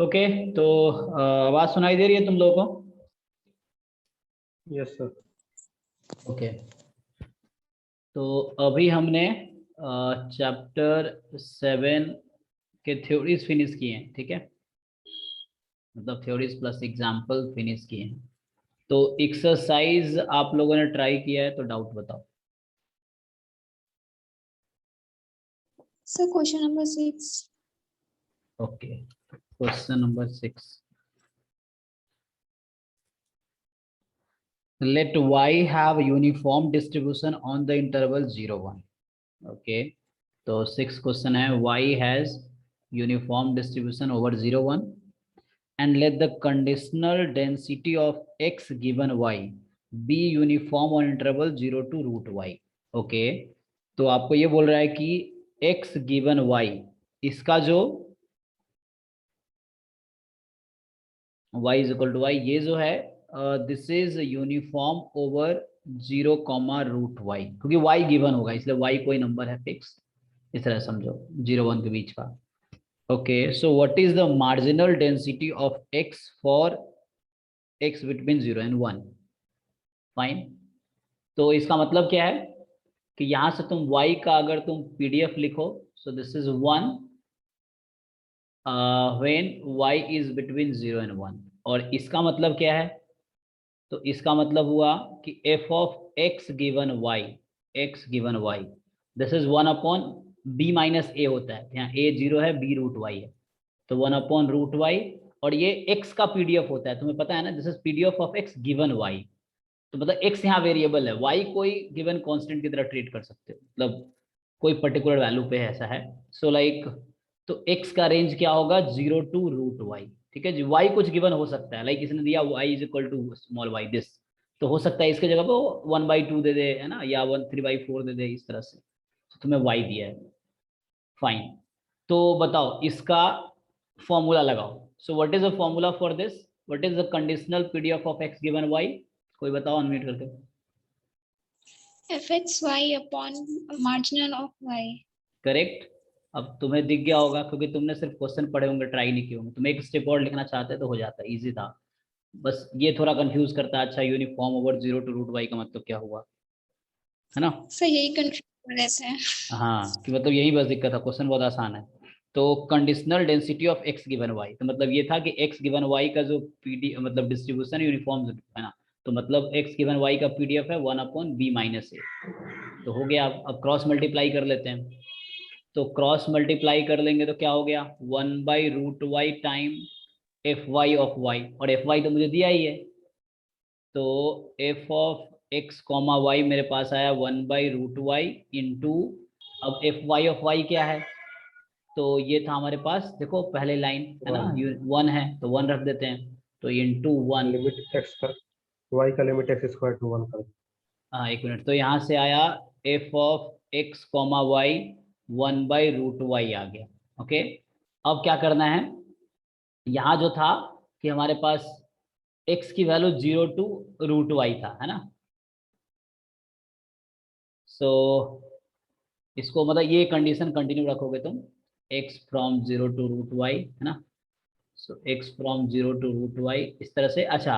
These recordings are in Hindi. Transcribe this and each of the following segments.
ओके। तो आवाज सुनाई दे रही है तुम लोगों को? Yes sir. ओके। तो अभी हमने चैप्टर 7 के थ्योरीज फिनिश किए हैं, ठीक है। मतलब थ्योरीज प्लस एग्जाम्पल फिनिश किए हैं। तो एक्सरसाइज आप लोगों ने ट्राई किया है तो डाउट बताओ। Sir question number 6। Okay, question number 6। Let y have uniform distribution on the interval 0 1. Okay, तो 6 क्वेश्चन है, y has uniform distribution over 0 1 and let the conditional density of x given y be uniform on interval 0 to root y. Okay, तो आपको ये बोल रहा है कि x given y, इसका जो y is equal to y, ये जो है this is uniform over 0 comma root y, क्योंकि y गिवन होगा इसलिए y कोई नंबर है फिक्स, इस तरह समझो 0 1 के बीच का। Okay, so what is the marginal density of x for x between 0 and 1? Fine. तो इसका मतलब क्या है कि यहां से तुम y का अगर तुम पीडीएफ लिखो, so this is 1 when y is between 0 and 1, और इसका मतलब क्या है? तो इसका मतलब हुआ कि f of x given y this is 1 upon b minus a होता है, यहाँ a 0 है, b रूट y है, तो 1 अपॉन रूट y, और ये x का पीडीएफ होता है, तुम्हें पता है ना, this is PDF of x given y। तो मतलब x यहाँ वेरिएबल है, y कोई गिवन कांस्टेंट की तरह ट्रीट कर सकते हो, मतलब कोई पर्टिकुलर वैल्यू पे ऐसा है। सो लाइक, तो x का रेंज क्या होगा? 0 टू रूट y, ठीक है जी। y कुछ गिवन हो सकता है, लाइक इसने दिया y is equal to small y this, तो हो सकता है इसके जगह पे 1/2 दे दे, है ना, या 3/4 दे दे, इस तरह से। तो तुम्हें y दिया है, फाइन। तो बताओ इसका फॉर्मूला लगाओ। सो what is the formula for this? What is the conditional PDF of x given y? कोई बताओ अनम्यूट करके। fxy upon marginal of y। Correct. अब तुम्हें दिख गया होगा क्योंकि तुमने सिर्फ क्वेश्चन पढ़े होंगे, ट्राई नहीं किए होंगे। तुम एक स्टेप और लिखना चाहते तो हो जाता, इजी था। बस ये थोड़ा कंफ्यूज करता है। अच्छा, uniform over 0 to root y का मतलब क्या हुआ, है ना? सर यही कंफ्यूज कर रहे थे। हाँ, कि मतलब यही बस दिक्कत है, क्वेश्चन बहुत आसान है। तो conditional density of x given y, तो मतलब ये था कि एक्स गिवन वाई का जो पीडी मतलब डिस्ट्रीब्यूशन यूनिफॉर्म है ना, तो मतलब एक्स गिवन वाई का पीडीएफ है 1 अपॉन बी माइनस ए। तो हो गया। अब क्रॉस मल्टीप्लाई कर लेते हैं। तो क्रॉस मल्टीप्लाई कर लेंगे तो क्या हो गया? 1/√y time f y of y, और एफ वाई तो मुझे दिया ही है, तो f of x comma y मेरे पास आया 1/√y इंटू, अब एफ वाई ऑफ वाई क्या है? तो ये था हमारे पास, देखो पहले लाइन है ना, 1 है तो 1 रख देते हैं, तो इंटू 1। लिमिट एक्स का y का लिमिट एक्स स्क्वायर टू 1 कर। हाँ, एक मिनट। तो यहाँ से आया f of x comma y 1/√y आ गया। ओके, अब क्या करना है? यहाँ जो था कि हमारे पास x की वैल्यू 0 टू रूट वाई था, है ना। सो इसको मतलब ये कंडीशन कंटिन्यू रखोगे तुम, x from 0 to root y, है ना। So x from 0 to root y, इस तरह से। अच्छा,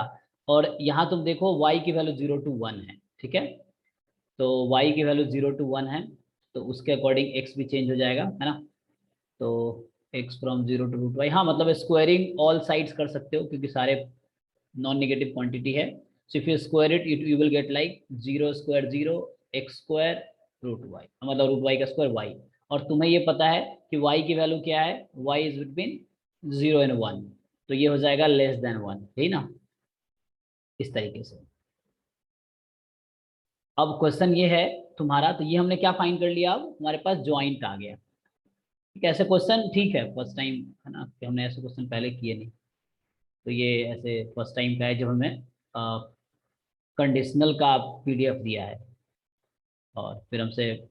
और यहाँ तुम देखो y की वैल्यू 0 टू 1 है, ठीक है। तो y की वैल्यू 0 टू 1 है, तो उसके अकॉर्डिंग x भी चेंज हो जाएगा, है ना। तो x from 0 to root y, हाँ मतलब स्क्वायरिंग ऑल साइड्स कर सकते हो क्योंकि सारे नॉन नेगेटिव क्वांटिटी है। So if you square it you will get like 0 square 0 x square root y, मतलब रूट वाई का स्क्वायर वाई। और तुम्हें ये पता है कि y की वैल्यू क्या है? y इज बिटवीन 0 एंड 1, तो ये हो जाएगा लेस देन 1, यही ना, इस तरीके से। अब क्वेश्चन ये है तुम्हारा, तो ये हमने क्या फाइंड कर लिया? अब हमारे पास ज्वाइंट आ गया। ठीक है, ऐसे क्वेश्चन ठीक है, फर्स्ट टाइम है ना कि हमने ऐसे क्वेश्चन पहले किए नहीं, तो ये ऐसे फर्स्ट टाइम का है जब हमें कंडीशनल का पीडीएफ दिया है और फिर हमसे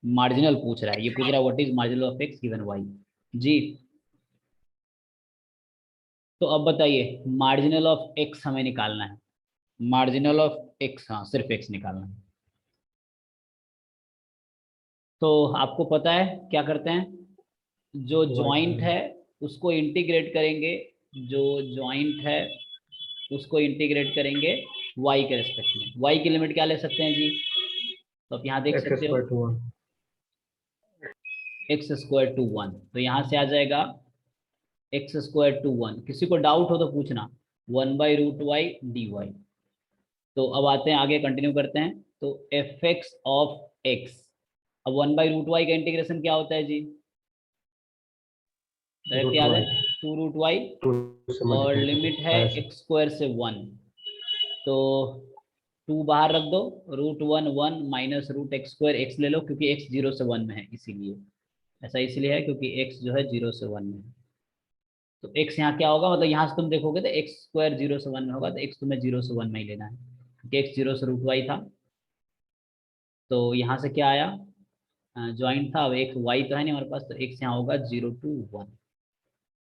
मार्जिनल पूछ रहा है। ये पूछ रहा है what is marginal of x given y जी। तो अब बताइए, मार्जिनल ऑफ एक्स हमें निकालना है। मार्जिनल ऑफ एक्स, हाँ सिर्फ एक्स निकालना है। तो आपको पता है क्या करते हैं, जो y ज्वाइंट है उसको इंटीग्रेट करेंगे, जो जॉइंट है उसको इंटीग्रेट करेंगे y के रेस्पेक्ट में। y की लिमिट क्या ले सकते हैं जी? तो आप यहाँ देख एक्स सकते हो square to 1 x square to 1, तो यहाँ से आ जाएगा एक्स स्क्वायर टू 1। किसी को डाउट हो तो पूछना, 1/√y dy। तो अब आते हैं आगे, कंटिन्यू करते हैं। तो एफ एक्स ऑफ एक्स, अब 1/√y का इंटीग्रेशन क्या होता है जी? डायरेक्ट याद है, 2√y, 2 से और मल्टीप्लाई लिमिट है एक्स स्क्वायर से 1, तो 2 बाहर रख दो, √1 1 minus root x square, x ले लो क्योंकि एक्स 0 से 1 में है, इसीलिए ऐसा इसलिए है क्योंकि एक्स जो है 0 से 1 में है। तो एक्स यहाँ क्या होगा, मतलब यहाँ से तुम देखोगे तो एक्स स्क्वायर 0 से 1 में होगा, तो एक्स तुम्हें 0 से 1 में ही लेना है क्योंकि एक्स 0 से √y था। तो यहाँ से क्या आया, ज्वाइंट था, अब एक y तो है नहीं हमारे पास, तो एक्स यहाँ होगा 0 to 1।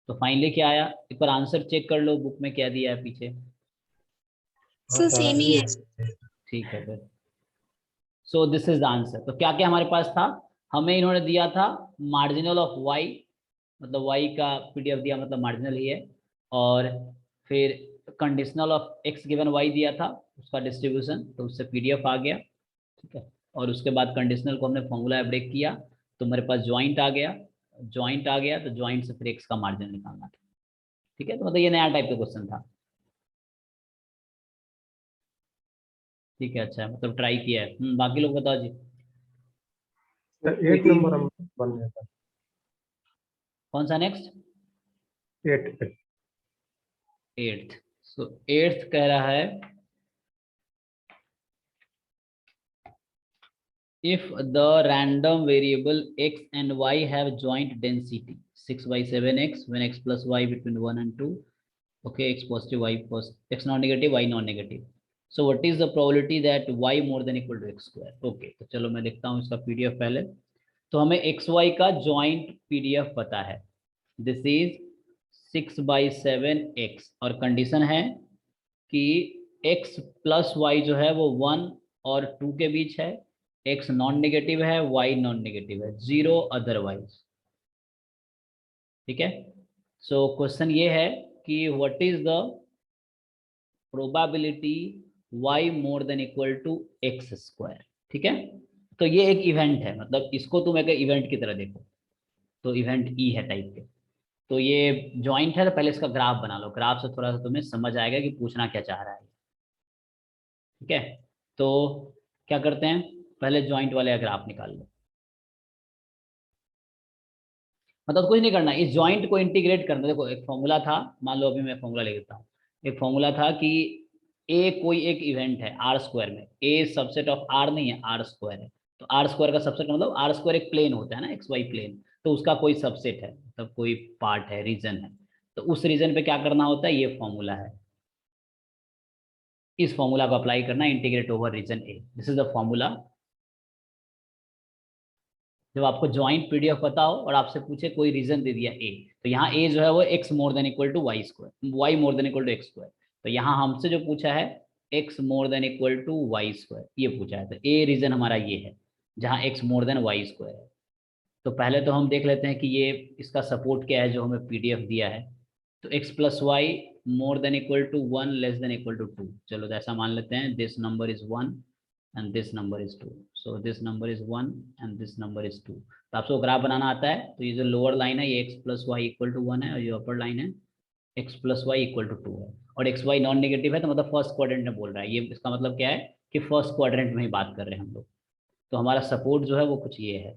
तो फाइनली क्या आया, एक बार आंसर चेक कर लो बुक में क्या दिया है पीछे। सर सेम ही है। ठीक है फिर, so this is the answer. तो क्या क्या हमारे पास था, हमें इन्होंने दिया था मार्जिनल ऑफ y, मतलब y का पीडीएफ दिया, मतलब मार्जिनल ही है, और फिर conditional of x given y दिया था, उसका डिस्ट्रीब्यूशन, तो उससे पीडीएफ आ गया। ठीक है, और उसके बाद कंडीशनल को हमने फॉर्मूला ब्रेक किया, तो मेरे पास ज्वाइंट आ गया, ज्वाइंट आ गया, तो ज्वाइंट से फिर x का मार्जिन निकालना था। ठीक है, तो मतलब ये नया टाइप का क्वेश्चन था। ठीक है, अच्छा है, मतलब ट्राई किया है। बाकी लोग बताओ जी। 8 नंबर हम बन गया था। कौन सा नेक्स्ट? 8 एट्थ। सो एट्थ कह रहा है, if the random variable x and y have joint density 6/7x when x plus y between 1 and 2, okay, x positive, y positive, x non negative, y non negative, so what is the probability that y more than equal to x square? Okay, तो चलो मैं देखता हूँ इसका पीडीएफ पहले। तो हमें एक्स वाई का जॉइंट पीडीएफ पता है, दिस इज 6/7x, और कंडीशन है कि x प्लस वाई जो है वो 1 और 2 के बीच है, x नॉन नेगेटिव है, y नॉन नेगेटिव है, 0 अदरवाइज। ठीक है, सो क्वेश्चन ये है कि what is the probability y more than equal to x square. ठीक है, तो ये एक इवेंट है, मतलब इसको तुम एक इवेंट की तरह देखो, तो इवेंट ई है टाइप के। तो ये ज्वाइंट है, तो पहले इसका ग्राफ बना लो, ग्राफ से थोड़ा सा तुम्हें समझ आएगा कि पूछना क्या चाह रहा है। ठीक है, तो क्या करते हैं, पहले ज्वाइंट वाले का ग्राफ निकाल लो। मतलब कुछ नहीं करना, इस ज्वाइंट को इंटीग्रेट करना। देखो एक फॉर्मूला था, मान लो अभी मैं फॉर्मूला ले लेता हूँ। एक फॉर्मूला था कि ए कोई एक इवेंट है आर स्क्वायर में, ए सबसेट ऑफ आर नहीं है, आर स्क्वायर है, तो आर स्क्वायर का सबसेट मतलब आर स्क्वायर एक प्लेन होता है ना, एक्स वाई प्लेन, तो उसका कोई सबसेट है, मतलब कोई पार्ट है, रीजन है, तो उस रीजन पे क्या करना होता है, ये फॉर्मूला है, इस फॉर्मूला को अप्लाई करना, integrate over region A, this is the formula. जब आपको ज्वाइंट पीडीएफ पता हो और आपसे पूछे कोई रीजन दे दिया ए, तो यहाँ ए जो है वो x more than equal to y square, y more than equal to x square, तो यहाँ हमसे जो पूछा है x more than equal to y square, ये पूछा है, तो ए रीजन हमारा ये है जहाँ x more than y square है। तो पहले तो हम देख लेते हैं कि ये इसका सपोर्ट क्या है जो हमें पीडीएफ दिया है। तो x plus y more than equal to 1 less than equal to 2, चलो तो ऐसा मान लेते हैं, this number is 1 and this number is 2, so this number is 1 and this number is 2। तो आपको ग्राफ बनाना आता है, तो ये जो लोअर लाइन है ये x plus y equal to 1 है, और ये अपर लाइन है x plus y equal to 2 है, और x y नॉन नेगेटिव है, तो मतलब फर्स्ट क्वाड्रेंट में बोल रहा है, ये इसका मतलब क्या है कि फर्स्ट क्वाड्रेंट में ही बात कर रहे हैं हम लोग। तो हमारा सपोर्ट जो है वो कुछ ये है,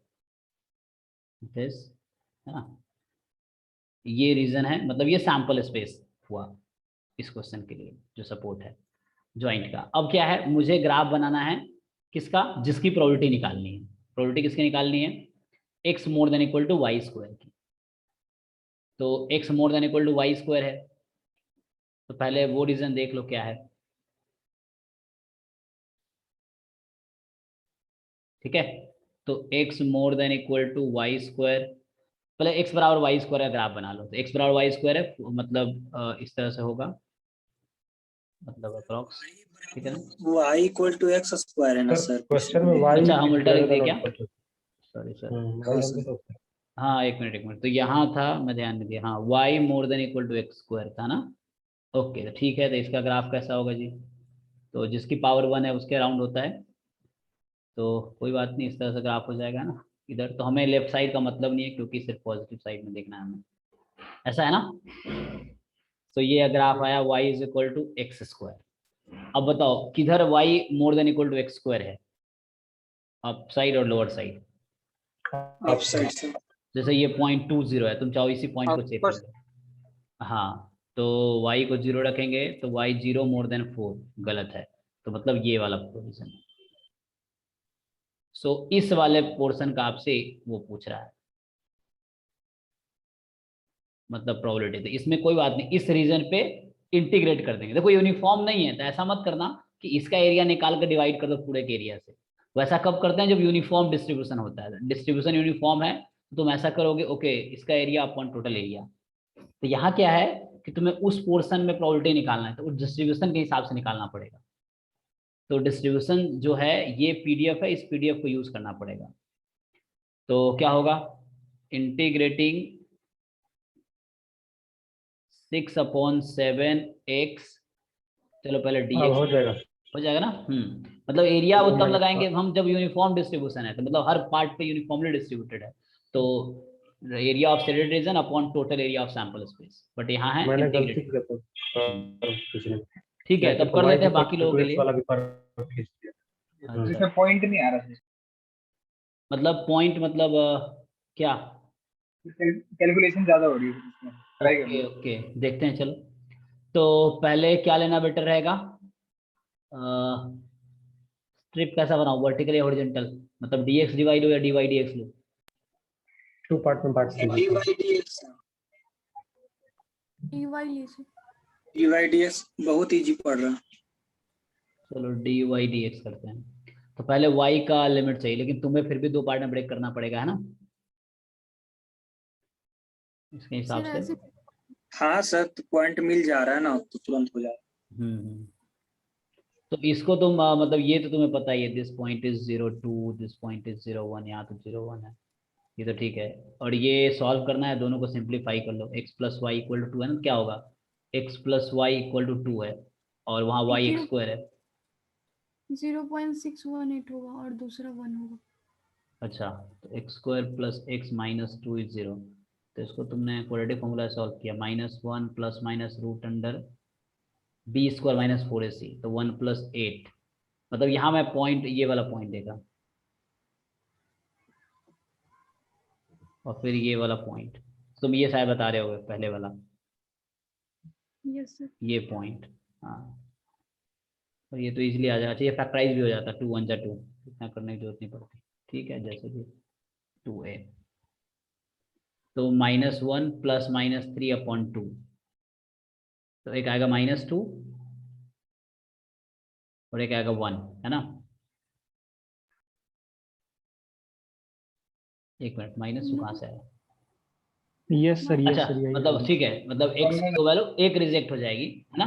दिस है ना, ये रीजन है, मतलब ये सैंपल स्पेस हुआ इस क्वेश्चन के लिए जो सपोर्ट है ज्वाइंट का। अब क्या है, मुझे ग्राफ बनाना है किसका, जिसकी प्रोबेबिलिटी निकालनी है। प्रोबेबिलिटी किसकी निकालनी है, x more than equal to y square की। तो x more than equal to y square है, तो पहले वो रीजन देख लो क्या है। ठीक है, तो x more than equal to y square, पहले x बराबर वाई स्क्वायर का ग्राफ बना लो। तो x बराबर वाई स्क्वायर है, मतलब इस तरह से होगा, मतलब अप्रॉक्स, ठीक है ना, y equal to x square है ना सर? क्वेश्चन में y अच्छा हम उल्टा लिख दिए क्या, सॉरी सॉरी सर, y हम भी तो हाँ एक मिनट, तो यहाँ था, मैं ध्यान नहीं दिया, हाँ y more than equal to x square था ना। ओके तो ठीक है, तो इसका ग्राफ कैसा होगा जी? तो जिसकी पावर 1 है उसके अराउंड होता है, तो कोई बात नहीं, इस तरह से ग्राफ हो जाएगा ना। इधर तो हमें लेफ्ट साइड का मतलब नहीं है, क्योंकि सिर्फ पॉजिटिव साइड में देखना है हमें, ऐसा है ना। तो ये ग्राफ आया y is equal to x square. अब बताओ किधर y more than equal to x square है, अप साइड और लोअर साइड? अप साइड से। जैसे ये 0.20 है, तुम चाहो इसी पॉइंट को चेक कर लो। हाँ, तो y को 0 रखेंगे तो y 0 मोर देन 4 गलत है, तो मतलब ये वाला पोजीशन है। सो इस वाले पोर्शन का आपसे वो पूछ रहा है, मतलब प्रोबेबिलिटी। तो इसमें कोई बात नहीं, इस रीजन पे इंटीग्रेट कर देंगे। देखो यूनिफॉर्म नहीं है तो ऐसा मत करना कि इसका एरिया निकाल कर डिवाइड कर दो पूरे के एरिया से। वैसा कब करते हैं? जब यूनिफॉर्म डिस्ट्रीब्यूशन होता है, डिस्ट्रीब्यूशन यूनिफॉर्म है तो तुम ऐसा करोगे, ओके इसका एरिया अपॉन टोटल एरिया। तो यहाँ क्या है कि तुम्हें उस पोर्शन में प्रोबेबिलिटी निकालना है, तो उस डिस्ट्रीब्यूशन के हिसाब से निकालना पड़ेगा। तो डिस्ट्रीब्यूशन जो है ये पीडीएफ है, इस पीडीएफ को यूज करना पड़ेगा। तो क्या होगा, इंटीग्रेटिंग 6/7x, चलो पहले हाँ dx हो जाएगा। हो जाएगा ना। मतलब एरिया वो तब मैंने लगाएंगे हम जब यूनिफॉर्म डिस्ट्रीब्यूशन है, तो मतलब हर पार्ट पे यूनिफॉर्मली डिस्ट्रीब्यूटेड है, तो area of shaded region upon total area of sample space, but यहाँ है मैंने गलती इंटीग्रेटेड। किया तो कुछ नहीं। ठीक है, लेकिन तब तो कर y देते हैं बाकी इक्वल लोगों टू के x लिए। वाला भी पर खींच दिया। अच्छा, इसमें पॉइंट नहीं आ रहा है। मतलब पॉइंट मतलब क्या? कैलकुलेशन ज्यादा हो रही है इसमें, ट्राई ओके करना। ओके, देखते हैं चलो। तो पहले क्या लेना बेटर रहेगा, स्ट्रिप कैसा बनाओ, वर्टिकल या हॉरिजॉन्टल? मतलब dx डिवाइड हो या dy dx लो? टू पार्ट में बांट डी दीजिए। वाई डी एक्स, DY लीजिए। डी वाई डी एक्स बहुत इजी पड़ रहा है। चलो dy dx करते हैं। तो पहले y का लिमिट चाहिए, लेकिन तुम्हें फिर भी दो पार्ट में ब्रेक करना पड़ेगा, है ना, इसके हिसाब सर से। ऐसे हाँ सर, तो पॉइंट मिल जा रहा है ना तो तुरंत हो जाए। हम्म। तो इसको तुम मतलब ये तो तुम्हें पता ही है, this point is 0 2, this point is 0 1, यहाँ तो 0 1 है, ये तो ठीक है। और ये सॉल्व करना है, दोनों को सिंप्लीफाई कर लो, x plus y equal to 2 है ना, क्या होगा, x plus y equal to 2 है, और वहाँ y एक्स स्क्वायर है। 0.618 होगा और दूसरा 1 होगा। अच्छा, तो x square plus x minus 2 is 0। तो इसको तुमने क्वाड्रेटिक फॉर्मूला सॉल्व किया, -1 plus minus root under b square minus 4ac, तो 1 प्लस 8। मतलब यहाँ मैं पॉइंट, ये वाला पॉइंट देगा, और फिर ये वाला पॉइंट, तुम ये शायद बता रहे होगे पहले वाला, यस सर। ये पॉइंट। हाँ, और ये तो इजीली आ जाना चाहिए, फैक्टराइज भी हो जाता, 2 1 जा 2, इतना करने की जरूरत नहीं पड़ती। ठीक है, जैसे कि 2a, तो -1 प्लस -3/2, तो एक आएगा -2 और एक आएगा 1, है ना। एक मिनट, -2 कहाँ से आया? यस सर, अच्छा, यस सर, यही मतलब ठीक है, मतलब x की दो वैल्यू एक रिजेक्ट हो जाएगी, है ना,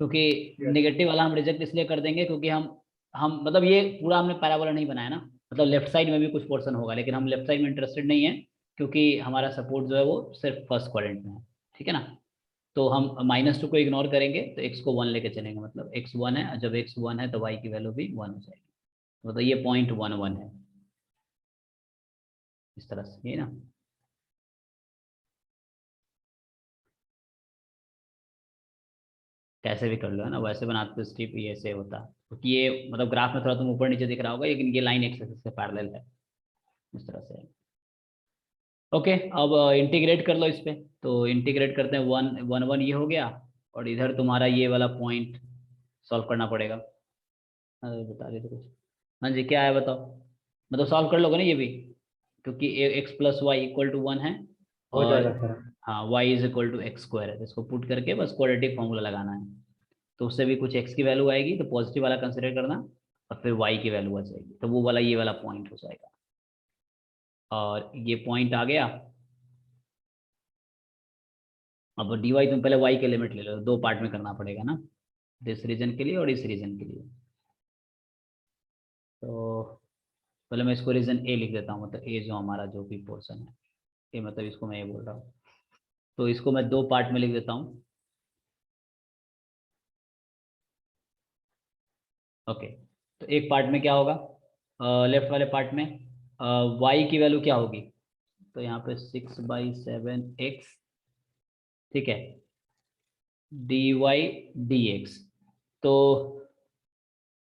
क्योंकि नेगेटिव वाला हम रिजेक्ट इसलिए कर देंगे क्योंकि हम मतलब ये पूरा हमने पैराबोला नहीं बनाया ना, मतलब लेफ्ट साइड में भी कुछ पोर्शन होगा, लेकिन हम लेफ्ट साइड में इंटरेस्टेड नहीं है, क्योंकि हमारा सपोर्ट जो है वो सिर्फ फर्स्ट क्वाड्रेंट में है, ठीक है ना। तो हम -2 को इग्नोर करेंगे, तो x को 1 लेके चलेंगे, मतलब x 1 है, और जब x 1 है तो y की वैल्यू भी 1 हो जाएगी, मतलब ये 0.11 है, इस तरह से, ये ना। कैसे भी कर लो, है ना, वैसे बनाते तो स्ट्रिप ये ऐसे होता, क्योंकि ये मतलब ग्राफ में थोड़ा तुम ऊपर नीचे दिख रहा होगा, लेकिन ये लाइन एक्स एक्सिस से पैरेलल है, इस तरह से। ओके, अब इंटीग्रेट कर लो इस पे, तो इंटीग्रेट करते हैं, 1 1 1 ये हो गया, और इधर तुम्हारा ये वाला पॉइंट सॉल्व करना पड़ेगा। अरे बता रहे थे कुछ, हाँ जी क्या है बताओ, मतलब सॉल्व कर लोगे ना ये भी, क्योंकि x plus y equal to 1 है, हो और जाएगा सर। हाँ y is equal to x square है, तो इसको पुट करके बस क्वाड्रेटिक फॉर्मूला लगाना है, तो उससे भी कुछ x की वैल्यू आएगी, तो पॉजिटिव वाला कंसिडर करना, और फिर y की वैल्यू आ जाएगी, तो वो वाला ये वाला पॉइंट हो जाएगा, और ये पॉइंट आ गया। अब dy तुम पहले y के लिमिट ले लो, दो पार्ट में करना पड़ेगा ना, इस रीजन के लिए और इस रीजन के लिए। तो पहले मैं इसको रीजन ए लिख देता हूँ, मतलब ए जो हमारा जो भी पोर्शन है, ए मतलब इसको मैं ये बोल रहा हूँ, तो इसको मैं दो पार्ट में लिख देता हूँ। ओके, तो एक पार्ट में क्या होगा, लेफ्ट वाले पार्ट में वाई की वैल्यू क्या होगी, तो यहाँ पे 6/7x, ठीक है, dy/dx। तो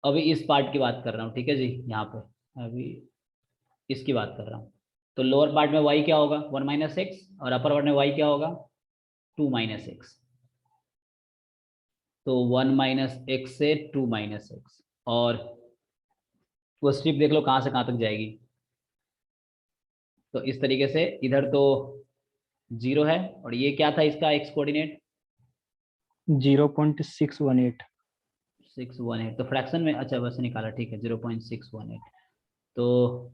अभी इस पार्ट की बात कर रहा हूँ, ठीक है जी, यहाँ पे अभी इसकी बात कर रहा हूँ। तो लोअर पार्ट में y क्या होगा 1 - x, और अपर पार्ट में y क्या होगा 2 - x। तो 1 - x से 2 - x, और वो स्ट्रिप देख लो कहाँ से कहाँ तक जाएगी। तो इस तरीके से इधर तो 0 है, और ये क्या था इसका x कोऑर्डिनेट 0.618। 618, तो फ्रैक्शन में अच्छा वैसे निकाला, ठीक है 0.618, तो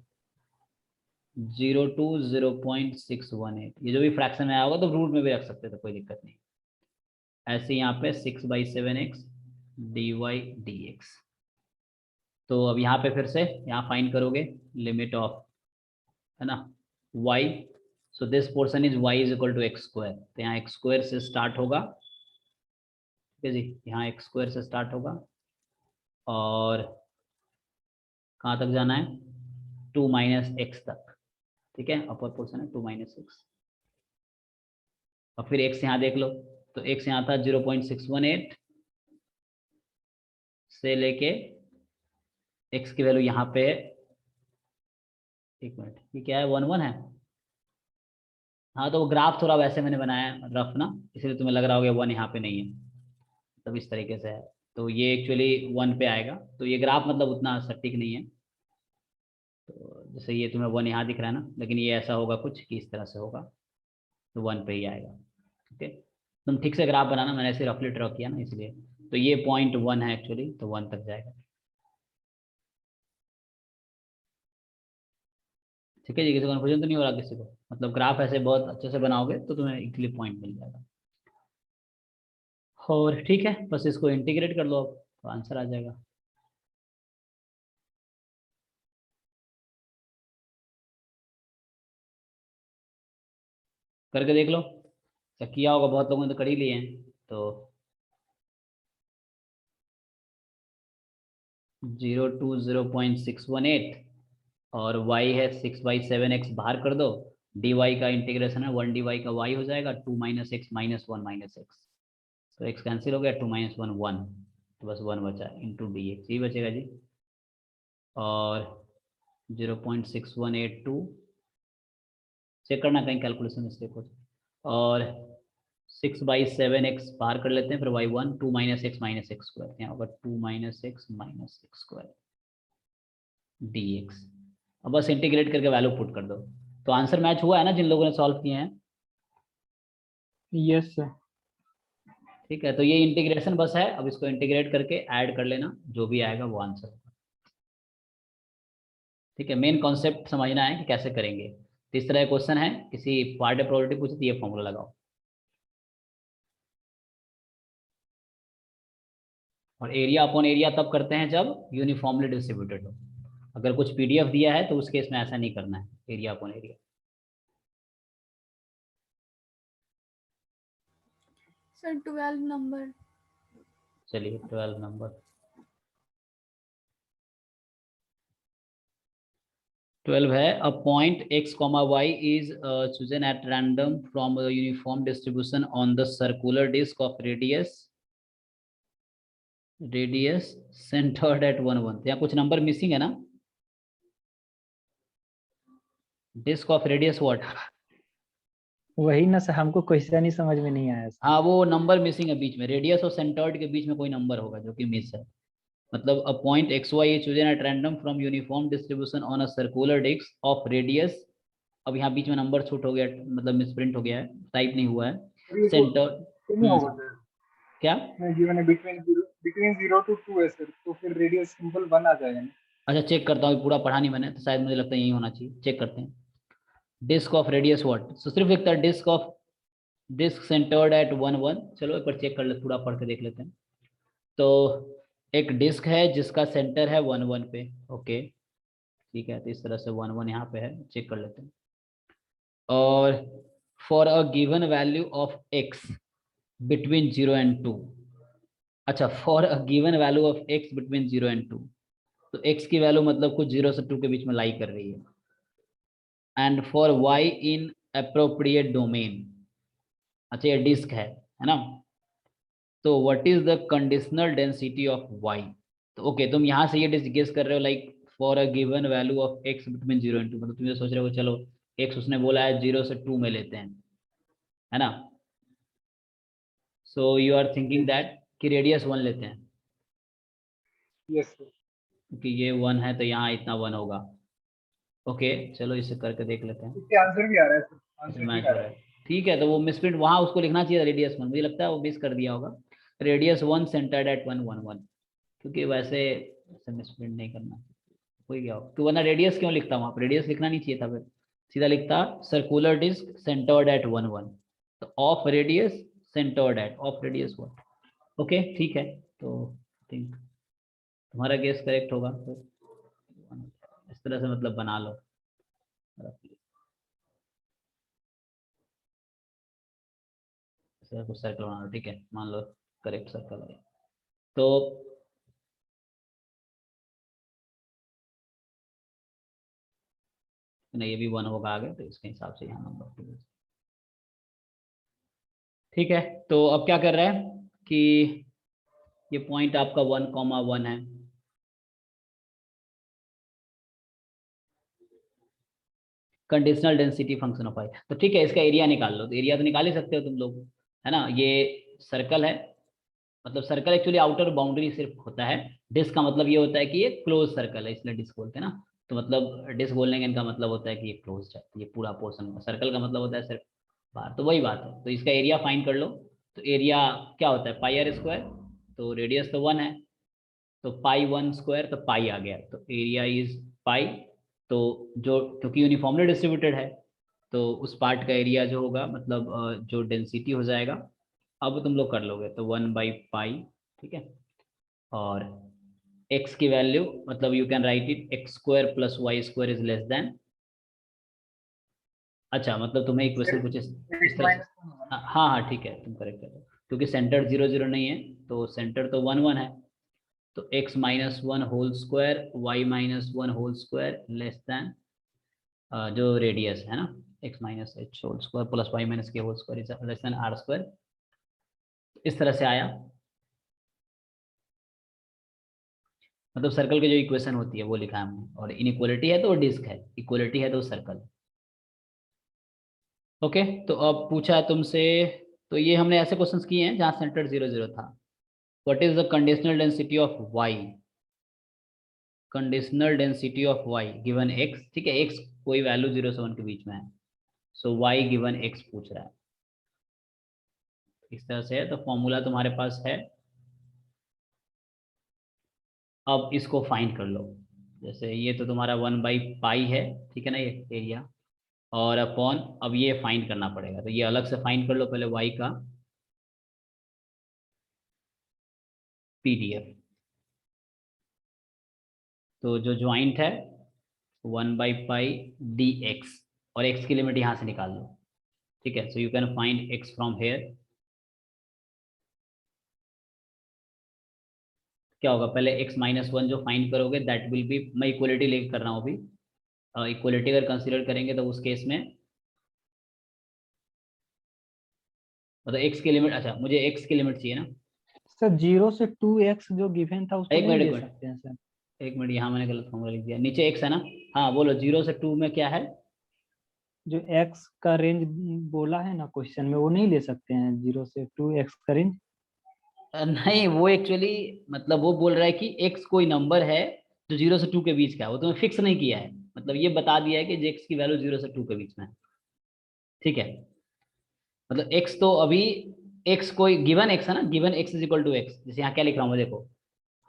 0 to 0.618, ये जो भी फ्रैक्शन में आया होगा तो रूट में भी रख सकते थे, कोई दिक्कत नहीं। ऐसे यहाँ पे 6/7x dy/dx। तो अब यहाँ पे फिर से यहाँ फाइंड करोगे लिमिट ऑफ, है ना, y, so this portion is y = x²। तो यहाँ x² से स्टार्ट होगा, ठीक है जी, यहाँ x² से स्टार्ट होगा और कहाँ तक जाना है 2 - x तक, ठीक है, अपर पोर्शन है 2 - x। और फिर x यहाँ देख लो, तो x यहाँ था 0.618 से लेके x की वैल्यू यहाँ पे, एक मिनट, ये क्या है 1 है। हाँ, तो वो ग्राफ थोड़ा वैसे मैंने बनाया रफ ना, इसलिए तुम्हें लग रहा होगा 1 यहाँ पे नहीं है, तब इस तरीके से है। तो ये एक्चुअली 1 पे आएगा, तो ये ग्राफ मतलब उतना सटीक नहीं है। तो जैसे ये तुम्हें 1 यहाँ दिख रहा है ना, लेकिन ये ऐसा होगा कुछ कि इस तरह से होगा, तो 1 पे ही आएगा। ठीक है, तुम ठीक से ग्राफ बनाना, मैंने ऐसे रफली ड्रॉ किया ना इसलिए। तो ये 0.1 है एक्चुअली, तो 1 तक जाएगा। ठीक है जी, किसी को कन्फ्यूजन तो नहीं हो रहा किसी को, मतलब ग्राफ ऐसे बहुत अच्छे से बनाओगे तो तुम्हें इक्वली पॉइंट मिल जाएगा। और ठीक है, बस इसको इंटीग्रेट कर लो अब, तो आंसर आ जाएगा। करके देख लो, क्या किया होगा, बहुत लोगों ने तो कर ही लिए हैं। तो 0 to 0.618 और y है 6/7x, बाहर कर दो, dy का इंटीग्रेशन है 1 dy का y हो जाएगा 2 - x - 1 - x, तो x कैंसिल हो गया, 2 - 1 1, तो बस 1 बचा इंटू dx, ये बचेगा जी। और 0.6182 चेक करना कहीं कैलकुलेशन मिस्टेक हो, और 6/7x बाहर कर लेते हैं, फिर y1 2 - x - x², यहाँ होगा 2 - x - x² dx। अब बस इंटीग्रेट करके वैल्यू पुट कर दो, तो आंसर मैच हुआ है ना जिन लोगों ने सॉल्व किए हैं। Yes sir. ठीक है, तो ये इंटीग्रेशन बस है, अब इसको इंटीग्रेट करके ऐड कर लेना, जो भी आएगा वो आंसर होगा। ठीक है, मेन कॉन्सेप्ट समझना है कि कैसे करेंगे। तो इस तरह क्वेश्चन है, किसी पार्ट ऑफ प्रोबेबिलिटी पूछे तो ये फॉर्मूला लगाओ। और एरिया अपॉन एरिया तब करते हैं जब यूनिफॉर्मली डिस्ट्रीब्यूटेड हो। अगर कुछ पीडीएफ दिया है तो उस केस में ऐसा नहीं करना है, area upon area. Sir 12 number. चलिए 12 नंबर, 12 है, a point x, y is chosen at random from a uniform distribution on the circular disk of radius centered at 1 1। यहाँ कुछ नंबर मिसिंग है ना, डिस्क ऑफ रेडियस व्हाट, वही ना सर, हमको क्वेश्चन ही समझ में नहीं आया सर। हाँ वो नंबर मिसिंग है बीच में, रेडियस और सेंटर्ड के बीच में कोई नंबर होगा जो कि मिस है। मतलब a point x y is chosen at random from uniform distribution on a circular disc of radius, अब यहाँ बीच में नंबर छूट हो गया, मतलब मिसप्रिंट हो गया है, टाइप नहीं हुआ है, सेंटर नहीं होगा सर, क्या, गिवन है बिटवीन 0 to 2 है सर, तो फिर रेडियस सिंबल 1 आ जाएगा ना। अच्छा चेक करता हूँ, पूरा पढ़ा नहीं मैंने, तो शायद मुझे लगता है यही होना चाहिए, चेक करते हैं। डिस्क ऑफ रेडियस व्हाट, तो सिर्फ लिखता है डिस्क सेंटर्ड एट 1 1। चलो एक बार चेक कर ले, पूरा पढ़ के देख लेते हैं। तो एक डिस्क है जिसका सेंटर है 1 1 पे, ओके, ठीक है, तो इस तरह से 1 1 यहाँ पे है, चेक कर लेते हैं। और for a given value of x between 0 and 2, अच्छा for a given value of x between 0 and 2, तो x की वैल्यू मतलब कुछ 0 से 2 के बीच में लाई कर रही है, and for y in appropriate domain, अच्छा ये डिस्क है ना, तो what is the conditional density of y, तो ओके तुम यहाँ से ये डिस्क गेस कर रहे हो, like for a given value of x between 0 and 2, मतलब तुम ये सोच रहे हो चलो x उसने बोला है 0 से 2 में लेते हैं, है ना, so you are thinking that कि रेडियस 1 लेते हैं, यस सर। क्योंकि ये 1 है तो यहाँ इतना 1 होगा। ओके चलो इसे करके देख लेते हैं, इसके आंसर भी आ रहा है सर, आंसर मैच ठीक आ हो रहा रहा है। है। ठीक है, तो वो मिसप्रिंट वहाँ उसको लिखना चाहिए था रेडियस 1, मुझे लगता है वो मिस कर दिया होगा, रेडियस 1 सेंटर्ड एट 1 1 1, क्योंकि वैसे मिसप्रिंट नहीं करना, कोई क्या हो, तो वरना रेडियस क्यों लिखता हूँ, आप रेडियस लिखना नहीं चाहिए था, फिर सीधा लिखता सर्कुलर डिस्क सेंटर्ड एट 1 1, तो of radius centred at, of radius 1। Okay ठीक है, तो थिंक तुम्हारा गेस करेक्ट होगा, तो इस तरह से मतलब बना लो, कुछ सर्कल बना लो, ठीक है, मान लो करेक्ट सर्कल है, तो नहीं ये भी 1 होगा आगे, तो इसके हिसाब से यहाँ नंबर 2, ठीक है। तो अब क्या कर रहा है कि ये पॉइंट आपका 1,1 है, कंडीशनल डेंसिटी फंक्शन ऑफ आई, तो ठीक है इसका एरिया निकाल लो, तो एरिया तो निकाल ही सकते हो तुम लोग, है ना, ये सर्कल है, मतलब सर्कल एक्चुअली आउटर बाउंड्री सिर्फ होता है, डिस्क का मतलब ये होता है कि ये क्लोज सर्कल है, इसलिए डिस्क बोलते हैं ना, तो मतलब डिस्क बोलने का इनका मतलब होता है कि ये क्लोज है, ये पूरा पोर्शन, सर्कल का मतलब होता है सिर्फ बाहर, तो वही बात है, तो इसका एरिया फाइंड कर लो, तो एरिया क्या होता है पाई आर स्क्वायर, तो रेडियस तो 1 है, तो पाई 1 स्क्वायर, तो पाई आ गया, तो एरिया इज पाई, तो जो क्योंकि यूनिफॉर्मली डिस्ट्रीब्यूटेड है, तो उस पार्ट का एरिया जो होगा मतलब जो डेंसिटी हो जाएगा, अब तुम लोग कर लोगे, तो 1/पाई, ठीक है, और x की वैल्यू मतलब you can write it x square plus y square is less than, अच्छा मतलब तुम्हें इक्वेशन कुछ इस एक्स तरह से, माइनस वन होगा ना। हाँ हाँ ठीक है तुम करेक्ट कर रहे हो, क्योंकि सेंटर 0 0 नहीं है, तो सेंटर तो 1 1 है, तो x minus 1 whole square y minus 1 whole square less than जो रेडियस है ना, x minus h whole square plus y minus k whole square is less than r square, इस तरह से आया, मतलब सर्कल की जो इक्वेशन होती है वो लिखा है हमने, और इनइक्वालिटी है तो वो डिस्क है, इक्वालिटी है तो सर्कल। ओके, तो अब पूछा है तुमसे, तो ये हमने ऐसे क्वेश्चंस किए हैं जहाँ सेंटर 0 0 था, what is the conditional density of y, conditional density of y given x, ठीक है, एक्स कोई वैल्यू 0 से 1 के बीच में है, सो वाई गिवन एक्स पूछ रहा है, इस तरह से है, तो फॉर्मूला तुम्हारे पास है, अब इसको फाइंड कर लो, जैसे ये तो तुम्हारा 1/पाई है, ठीक है ना, ये एरिया, और अपॉन अब ये फाइंड करना पड़ेगा, तो ये अलग से फाइंड कर लो पहले y का पीडीएफ, तो जो ज्वाइंट है 1/पाई डी एक्स, और x की लिमिट यहाँ से निकाल लो, ठीक है, so you can find x from here, क्या होगा पहले x माइनस 1 जो फाइंड करोगे दैट विल बी, मैं इक्वलिटी लेके कर रहा हूँ अभी, इक्वलिटी अगर कंसिडर करेंगे तो उस केस में मतलब x की लिमिट, अच्छा मुझे x की लिमिट चाहिए ना, सर 0 से 2x जो गिवन था उसको एक नहीं मिनट एक ले मिनट सकते हैं सर? एक मिनट, यहाँ मैंने गलत फॉर्मूला लिख दिया, नीचे x है ना, हाँ बोलो 0 से 2 में क्या है, जो x का रेंज बोला है ना क्वेश्चन में, वो नहीं ले सकते हैं 0 से 2x का रेंज? नहीं वो एक्चुअली मतलब वो बोल रहा है कि x कोई नंबर है जो 0 से 2 के बीच का है, वो तुम्हें फिक्स नहीं किया है, मतलब ये बता दिया है कि x की वैल्यू 0 से 2 के बीच में है, ठीक है, मतलब x तो अभी x कोई गिवन x है ना, given x is equal to x, जैसे यहाँ क्या लिख रहा हूँ मैं, देखो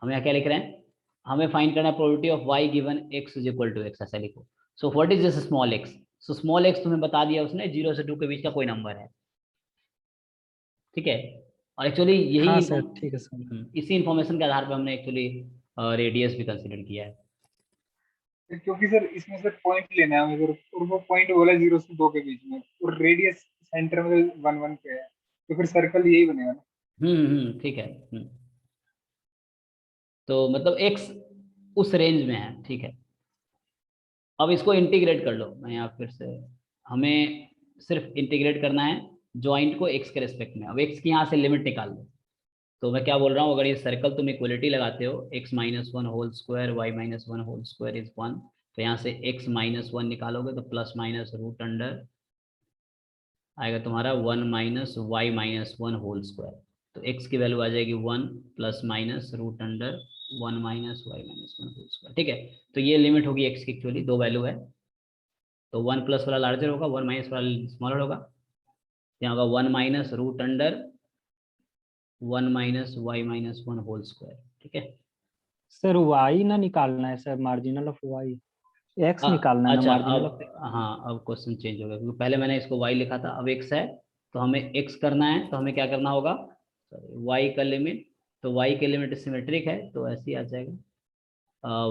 हम यहाँ क्या लिख रहे हैं, हमें फाइंड करना है probability of y given x is equal to x, ऐसा लिखो, so what is this small x, so small x तुम्हें बता दिया उसने 0 से 2 के बीच का कोई नंबर है, ठीक है, और एक्चुअली हाँ सर ठीक है सर। इसी इंफॉर्मेशन के आधार पर हमने एक्चुअली रेडियस भी कंसिडर किया है, क्योंकि सर इसमें सर पॉइंट लेना है हमें सर, और वो पॉइंट बोला 0 से 2 के बीच में, और रेडियस सेंटर में 1 1 पे है, तो फिर सर्कल यही बनेगा ना। ठीक है। तो मतलब x उस रेंज में है, ठीक है। अब इसको इंटीग्रेट कर लो, मैं यहाँ फिर से, हमें सिर्फ इंटीग्रेट करना है जॉइंट को x के रेस्पेक्ट में। अब x की यहाँ से लिमिट निकाल दो। तो मैं क्या बोल रहा हूँ, अगर ये सर्कल तुम इक्वलिटी लगाते हो x minus one whole square y minus one whole square is one, तो यहाँ से x माइनस वन निकालोगे तो प्लस माइनस रूट अंडर आएगा तुम्हारा one minus y minus one whole square. तो x की वैल्यू आ जाएगी one plus minus root under one minus y minus one whole square, ठीक है। तो ये लिमिट होगी x की, एक्चुअली दो वैल्यू है, तो वन प्लस वाला लार्जर होगा, वन माइनस वाला स्मॉलर होगा। यहाँ होगा one minus root under one minus y minus one whole square, ठीक है। सर y ना निकालना है sir, marginal of y, x निकालना है ना, अच्छा, मार्जिनल ऑफ। अब हाँ, अब क्वेश्चन चेंज हो गया, क्योंकि पहले मैंने इसको y लिखा था, अब x है, तो हमें x करना है, तो हमें क्या करना होगा, y का लिमिट, तो y के लिमिट सिमेट्रिक है, तो ऐसे ही आ जाएगा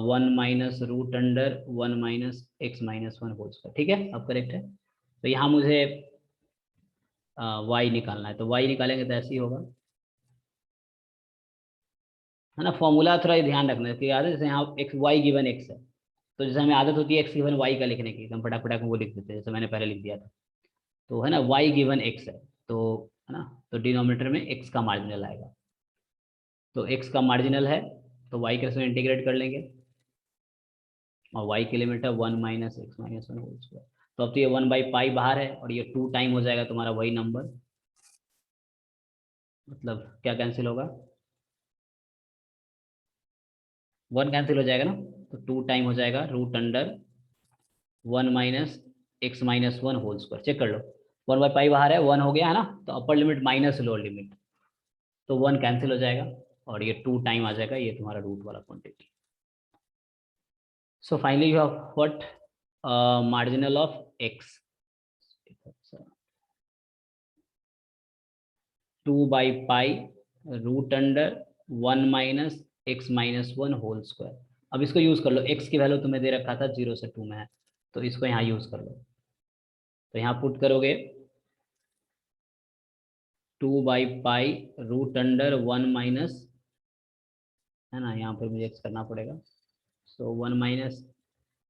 one minus root under one minus x minus one whole square, ठीक है, अब करेक्ट है। तो यहाँ मुझे y निकालना है, तो y निकालेंगे तो ऐसे ही होगा, है ना। फॉर्मूला थोड़ा ध्यान रखना है कि याद है, जैसे यहाँ एक्स वाई गिवन एक्स है, तो जैसे हमें आदत होती है एक्स गिवन वाई का लिखने की, एकदम फटाक फटाक में वो लिख देते हैं, जैसे मैंने पहले लिख दिया था, तो है ना, वाई गिवन एक्स है, तो है ना, तो डिनोमिनेटर में एक्स का मार्जिनल आएगा, तो एक्स का मार्जिनल है, तो वाई के साथ इंटीग्रेट कर लेंगे, और वाई की लिमिट है one minus x minus one whole square. तो अब तो ये वन बाई पाई बाहर है, और ये टू टाइम हो जाएगा तुम्हारा वही नंबर, मतलब क्या कैंसिल होगा, वन कैंसिल हो जाएगा ना, तो टू टाइम हो जाएगा root under one minus x minus one whole square, check कर लो, वन बाई पाई बाहर है, वन हो गया है ना, तो upper limit minus lower limit, तो वन कैंसिल हो जाएगा, और ये टू टाइम आ जाएगा ये तुम्हारा रूट वाला quantity. So finally you have what, marginal of x, two by pi root under one minus x minus one whole square. अब इसको यूज कर लो, एक्स की वैल्यू तुम्हें दे रखा था जीरो से टू में है, तो इसको यहाँ यूज कर लो, तो यहाँ पुट करोगे two by pi root under one minus, है ना, यहाँ पर मुझे एक्स करना पड़ेगा, so one minus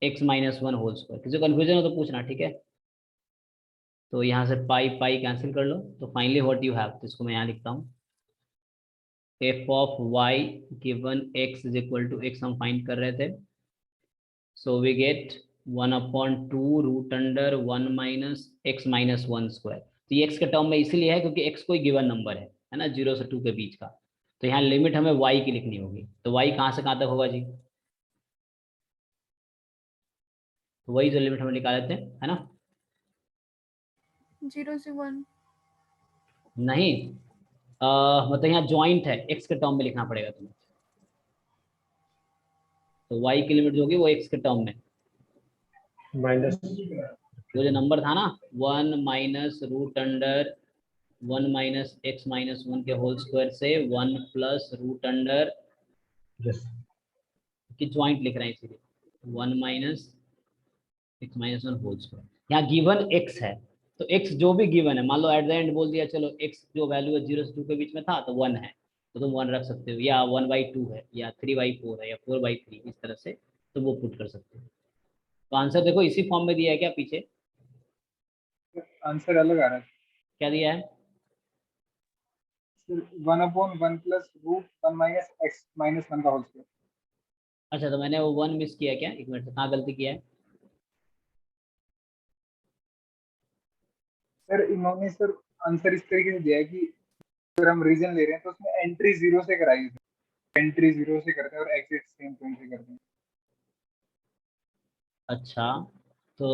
x minus one whole square. किसी को कन्फ्यूजन हो तो पूछना, ठीक है। तो यहाँ से पाई पाई कैंसिल कर लो, तो फाइनली व्हाट यू हैव, तो इसको मैं यहाँ लिखता हूँ, f of y given x is equal to x हम फाइंड कर रहे थे, so we get one upon two root under one minus x minus one square. तो ये एक्स के टर्म में इसीलिए है क्योंकि एक्स कोई गिवन नंबर है ना, जीरो से टू के बीच का, तो यहाँ लिमिट हमें वाई की लिखनी होगी, तो वाई कहाँ से कहाँ तक होगा जी, तो वही जो लिमिट हम निकाल लेते हैं, है ना। 0 से 1। नहीं, मतलब यहाँ ज्वाइंट है, एक्स के टर्म में लिखना पड़ेगा तुम्हें, तो वाई की लिमिट जो होगी वो एक्स के टर्म में, माइनस वो जो नंबर था ना, one minus root under one minus x minus one के होल स्क्वायर से one plus root under yes की ज्वाइंट लिख रहे हैं इसीलिए, one minus x minus one whole square. यहाँ गिवन एक्स है, तो एक्स जो भी गिवन है, मान लो एट द एंड बोल दिया, चलो एक्स जो वैल्यू है जीरो से टू के बीच में था तो वन है, तो तुम वन रख सकते हो, या वन बाई टू है, या थ्री बाई फोर है, या फोर बाई थ्री, इस तरह से तुम वो पुट कर सकते हो। तो आंसर देखो इसी फॉर्म में दिया है क्या पीछे, आंसर अलग आ रहा है क्या दिया है, sir, 1/1 plus root 1 minus x minus 1 का होल स्क्वायर। अच्छा तो मैंने वो वन मिस किया क्या, एक मिनट, कहाँ गलती किया है, सर इन्होंने सर आंसर इस तरीके से दिया है कि अगर हम रीजन ले रहे हैं तो उसमें एंट्री 0 से कराई है, एंट्री 0 से करते हैं और एग्जिट सेम पॉइंट से करते हैं। अच्छा तो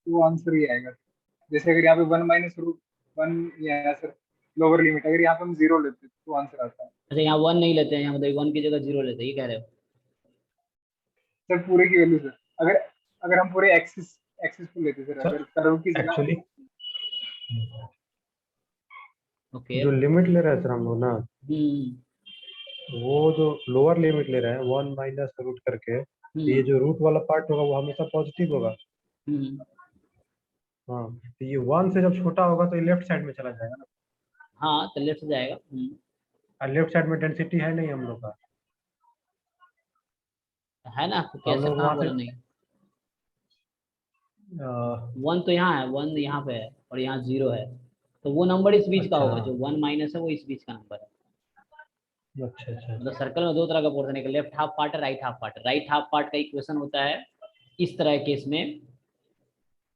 तो आंसर ये आएगा, जैसे अगर यहाँ पे 1 माइनस रूट 1 ये है सर, लोअर लिमिट, अगर यहाँ पे हम 0 लेते हैं तो आंसर आता है। अच्छा, यहाँ वन नहीं लेते हैं, यहाँ मतलब वन की जगह जीरो लेते हैं, ये कह रहे हो, सर पूरे की वैल्यू सर, अगर अगर हम पूरे एक्सिस एक्सिस को लेते सर, सर अगर कर्व की जगह एक्चुअली ओके। जो लिमिट ले रहे हैं सर हम लोग ना, हम्म वो जो लोअर लिमिट ले रहे हैं 1 माइनस रूट करके, ये जो रूट वाला पार्ट होगा वो हमेशा पॉजिटिव होगा। हम्म, हाँ, तो ये 1 से जब छोटा होगा तो ये लेफ्ट साइड में चला जाएगा ना। हाँ तो लेफ्ट जाएगा। और लेफ्ट साइड में डेंसिटी है नहीं हम लोग का, है ना, तो तो हम कैसे लोग कहाँ वहां से बोला नहीं? 1 तो यहाँ है, 1 यहाँ पे है और यहाँ 0 है, तो वो नंबर इस बीच का अच्छा होगा, जो 1 माइनस है वो इस बीच का नंबर है। अच्छा अच्छा मतलब सर्कल में दो तरह का पोर्शन है, एक लेफ्ट हाफ पार्ट है, राइट हाफ पार्ट है। राइट हाफ पार्ट का इक्वेशन होता है इस तरह के, इसमें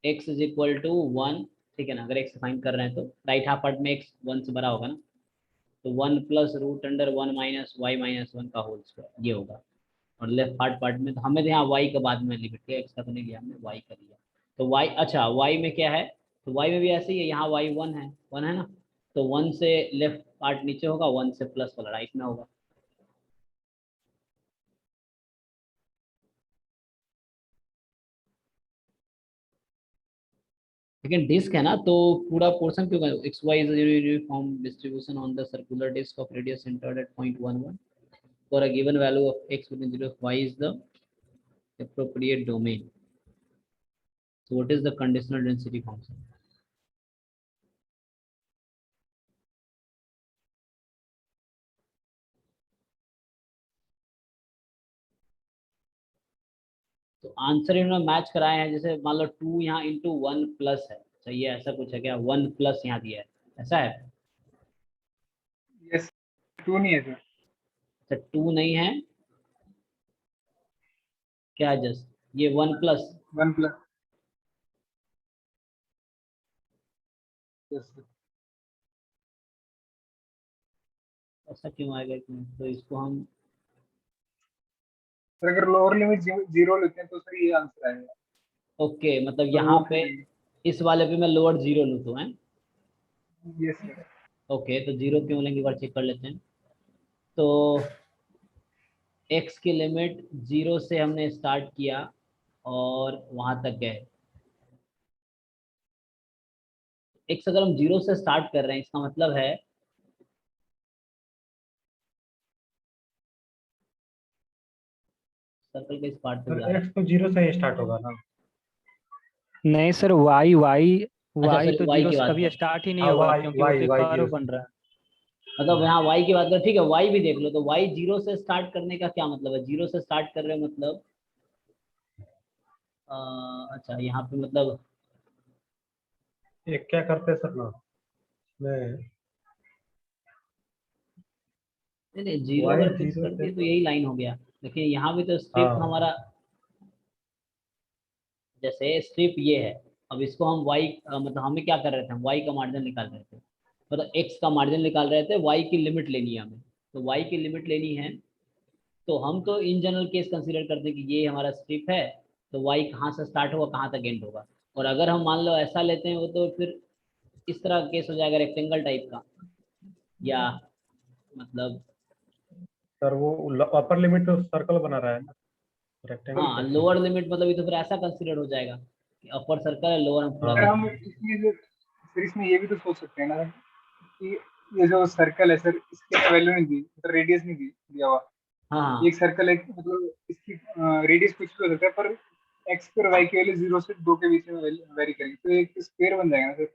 x इज इक्वल टू 1, ठीक है ना, अगर x फाइंड कर रहे हैं तो राइट हाफ पार्ट में x 1 से बड़ा होगा ना, तो 1 plus root under 1 minus y minus 1 का होल स्क्वायर, ये होगा। और लेफ्ट पार्ट में तो हमें तो यहाँ y का बाद में लिमिट किया, x का तो नहीं लिया हमने, y का लिया। तो y, अच्छा y में क्या है, तो y में भी ऐसे ही है, यहाँ y 1 है ना, तो 1 से लेफ्ट पार्ट नीचे होगा, 1 से प्लस वाला राइट में होगा। लेकिन डिस्क है ना, तो पूरा पोर्शन क्यों है, x y is uniform distribution on the circular disc of radius centred at point 11 for a given value of x within 0, y is the appropriate domain. So what is the conditional density function? तो आंसर इन्होंने मैच कराए हैं, जैसे मान लो 2 यहाँ इंटू 1 प्लस है, सही है, ऐसा कुछ है क्या, 1 प्लस यहाँ दिया है, ऐसा है? यस, 2 नहीं है सर। अच्छा 2 नहीं है क्या, जस्ट ये 1 प्लस? 1 plus, yes sir. ऐसा क्यों आएगा इसमें, तो इसको हम, सर अगर लोअर लिमिट 0 लेते हैं तो सर ये आंसर आएगा, ओके मतलब और यहाँ वो पे इस वाले पे मैं लोअर 0 लूँ तो है, यस सर। ओके तो 0 क्यों लेंगे, एक बार चेक कर लेते हैं। तो x की लिमिट 0 से हमने स्टार्ट किया और वहां तक गए। x अगर हम 0 से स्टार्ट कर रहे हैं, इसका मतलब है सर्कल के इस पार्ट तक जा सर रहा है। एक्स तो 0 से ही स्टार्ट होगा ना। नहीं सर, वाई वाई अच्छा वाई सॉरी, तो y जीरो की से बात कभी कर, स्टार्ट ही नहीं हाँ होगा, वाई क्योंकि वो वाई तो वाई कर्व 0 से। बन रहा है। मतलब यहाँ y की बात कर, ठीक है y भी देख लो, तो y 0 से स्टार्ट करने का क्या मतलब है, 0 से स्टार्ट कर रहे हो मतलब अच्छा यहाँ पे मतलब, एक क्या करते हैं सर ना, मैं नहीं नहीं 0 वाई अगर फिक्स 0 कर से, दिए तो यही लाइन हो गया। देखिए यहाँ भी तो स्ट्रिप हाँ हमारा, जैसे स्ट्रिप ये है, अब इसको हम y मतलब हमें क्या कर रहे थे, हम y का मार्जिन निकाल रहे थे, मतलब x का मार्जिन निकाल रहे थे, y की लिमिट लेनी है हमें, तो y की लिमिट लेनी है, तो हम तो इन जनरल केस कंसीडर करते हैं कि ये हमारा स्ट्रिप है, तो y कहाँ से स्टार्ट होगा कहाँ तक एंड होगा। और अगर हम मान लो ऐसा लेते हैं वो तो फिर इस तरह केस हो जाएगा रेक्टेंगल टाइप का, या मतलब, सर वो अपर लिमिट तो सर्कल बना रहा है ना, रेक्टेंगल हाँ कैसे लोअर होगा। लिमिट मतलब ये तो फिर ऐसा कंसीडर हो जाएगा कि अपर सर्कल है, लोअर हम पूरा सर हाँ हम इसमें सर इसमें ये भी तो सोच सकते हैं ना कि ये जो सर्कल है सर, इसकी वैल्यू नहीं दी, मतलब रेडियस नहीं दी दिया हुआ। हाँ हाँ एक सर्कल है, मतलब इसकी रेडियस कुछ भी हो सकता है, पर एक्स पर वाई की वैल्यू 0 से 2 के बीच में वेरी करेंगे, तो एक स्क्वायर बन जाएगा ना सर,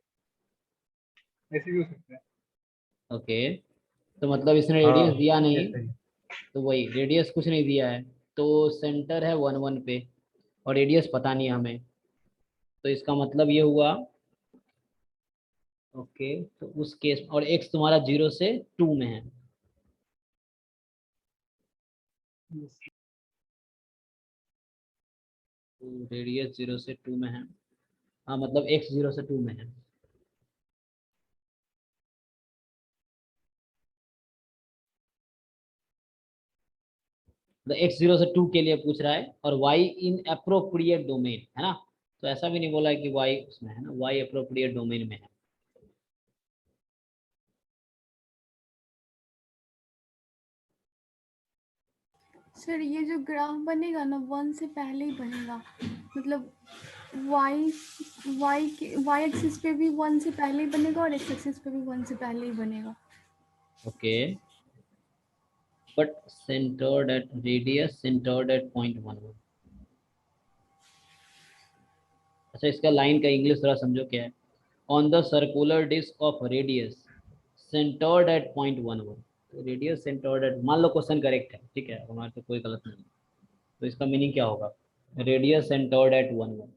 ऐसे भी हो सकता है। ओके, तो मतलब इसने रेडियस हाँ दिया नहीं, ऐसे ही। तो वही रेडियस कुछ नहीं दिया है, तो सेंटर है 1 1 पे और रेडियस पता नहीं हमें, तो इसका मतलब ये हुआ, ओके तो उस केस, और x तुम्हारा 0 से 2 में है, तो रेडियस 0 से 2 में है, हाँ मतलब x 0 से 2 में है। तो x 0 से 2 के लिए पूछ रहा है, और y इन अप्रोप्रिएट डोमेन है ना, तो ऐसा भी नहीं बोला है कि y उसमें है ना, y अप्रोप्रिएट डोमेन में है। सर ये जो ग्राफ बनेगा ना 1 से पहले ही बनेगा, मतलब y y एक्सिस पे भी 1 से पहले ही बनेगा और x एक्सिस पे भी 1 से पहले ही बनेगा। Okay but centered at radius centered at point 1 1. अच्छा, इसका लाइन का इंग्लिश थोड़ा समझो क्या है. On the circular disc of radius centred at point 1 1. तो रेडियस सेंटर्ड एट, मान लो क्वेश्चन करेक्ट है, ठीक है, हमारे तो कोई गलत नहीं है, तो इसका मीनिंग क्या होगा, रेडियस सेंटर्ड एट 1 1.